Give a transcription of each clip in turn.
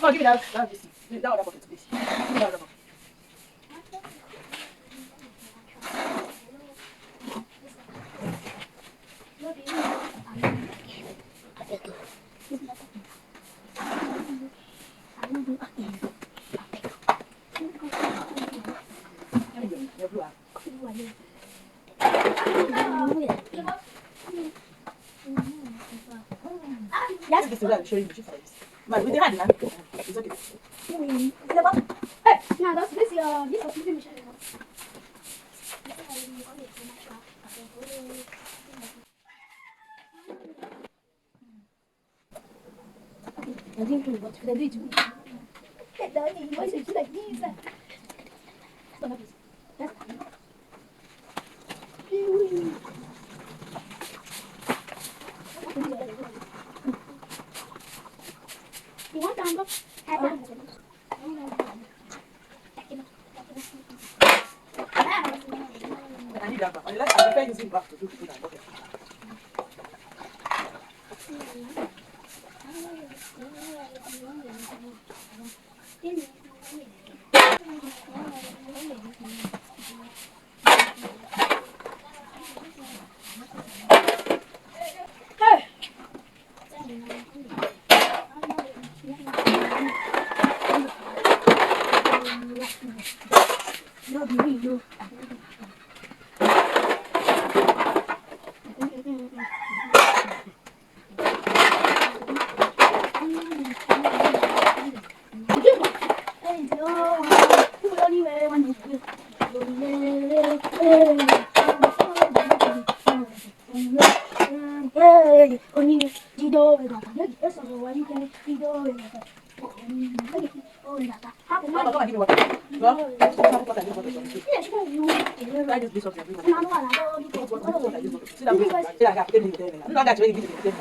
Oh, give me that this. That other bucket, please. Give me that other bucket. Your blue eye. Yes, this is what I'm showing you. But with the hand, it's okay. Hey, now that's this this was even Michelle. I think what should I do? Get the voice is like this. That's you want to go? I need that back. I prefer using back to do that bucket. Mama, come and give me water. Go. I just this up here. See that bucket. See that gap. Tell me. I'm not that way. Give me.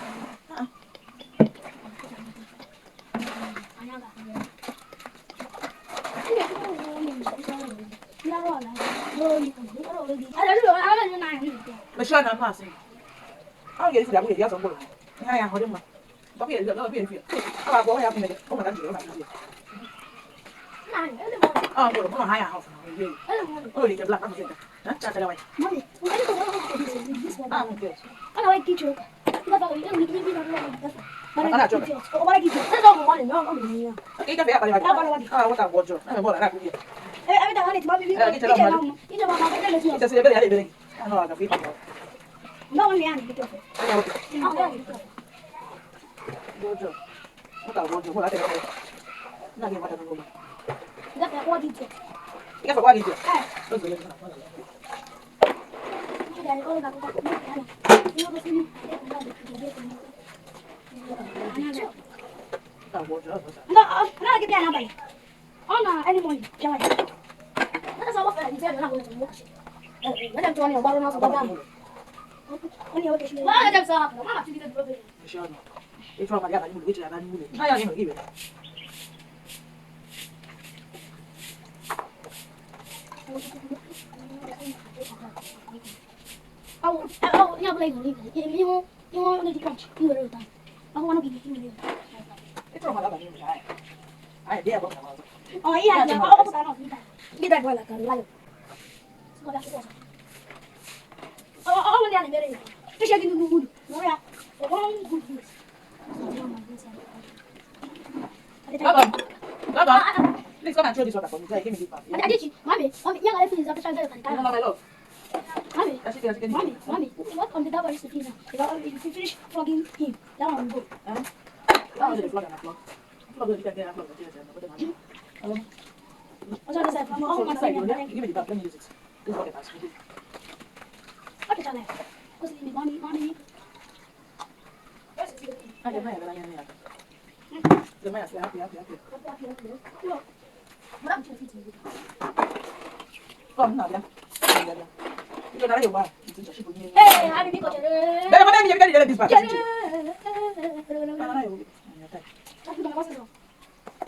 But sure, I'm passing. I'll get it to that way. Yes, I'm going. I am holding my. But here, look, here. I'll go ahead and make it. Come on, I'm going to oh, go to my house. Oh, you can black. I'm saying that. That's the way. Mommy, Ah, okay. I like teacher. But I'm not joking. Oh, what I give you? That's all one. No, no. Okay, can be up. Ah, what a watcher. I'm going to have it. Every time I need to mommy, It's a very, very. I know how to feel. no one behind it. Watcher. What a watcher. What a watcher. Not what I'm going. That's what it is. Guess what is it? No, I'm get down by. On any morning, Joy. That's all what I said. I'm going to watch it. Let them join your bottle now. When you're watching, I'm not to be the brother. It's from my dad. I am going to give it. Oh, you're blaming me. You want to catch you a little time. I want to be you. It's from my dad. I dare go. Oh, yeah, I'll be that way like a lion. Oh, I'm going to fish again to good. No, yeah. One good news. Please come and throw this water for me. Give me this back. Mommy, young lady is up to No, my love. Mommy, what on the double is the dinner? If you finish flogging him, that one will go. That was the flog and a flog. Flog, you can get a flog. What's on the side? Give me the back. Let me use it. This bucket has to Okay, Charlie. What's the name? Mommy. I don't know. The man is happy. Come now, yeah. You don't know your wife. Hey, how did you go to this back.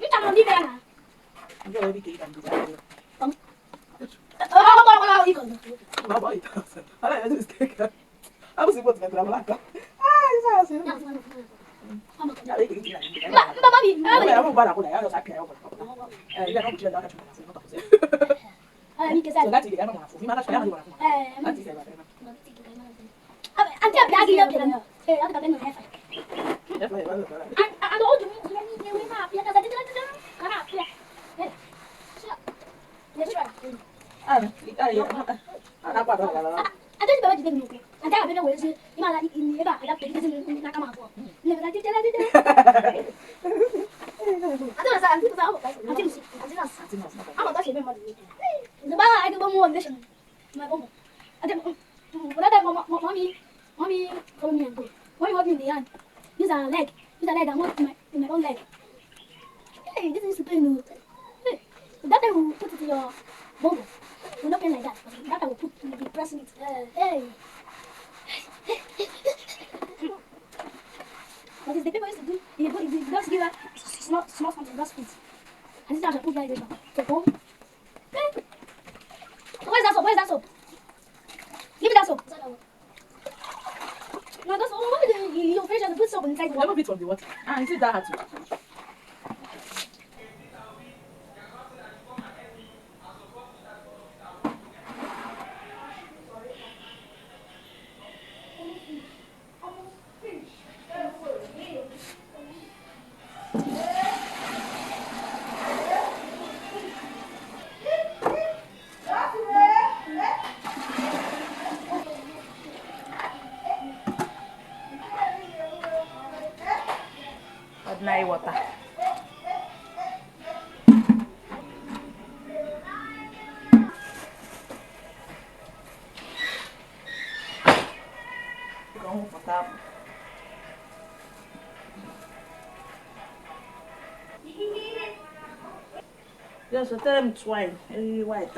You can't leave there. I'm going to be taken. Oh, you go. My boy, I was supposed to be like that. Ah, it's awesome. Ya le dije, mami, ya vamos para la ya sabe ya ya no quiero dar no mi che so sai. lati ya mama fu ma la spera di buona anzi sei va Anche a piaghi io pieno. Anche da bene non è fai. ya fai va Hanno oggi mi mafia, casa di mafia. ana kwa ba la Ada di bawah juga mungkin. Nanti apa yang gue sih? Gimana ini ya, ada pergi sini nak kamar aku. Ini berarti jalan. Ada rasa anti tu tahu, anti rasa. Ama tak sih memang. Sebab aku bawa muat deh. Mau. Ada mami kalau ni aku. Mami ni kan. Use a leg. I want my own leg. Hey, this is super. Hey, that I will put it in your bowl. We're not playing like that. That I will put in the pressing it. Hey. What is the people used to do? You just give a small something, just split. And this is how I put like this. So boom. Hey. Where's that soap? Give me that soap. No, that's all. Your fish has put soap inside the never water. bit from the water is it that hard to ordinary water. Confortável. Just tell them twine. White.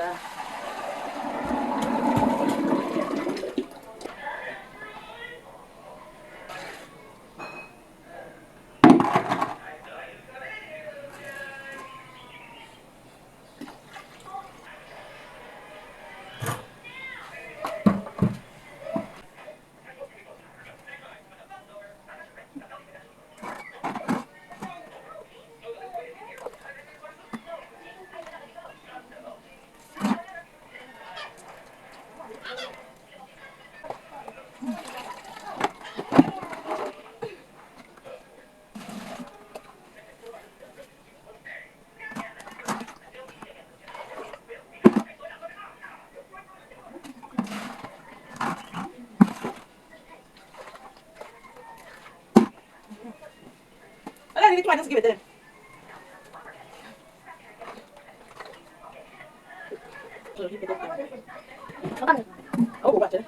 I just give it them. So keep it up. Oh, watch it.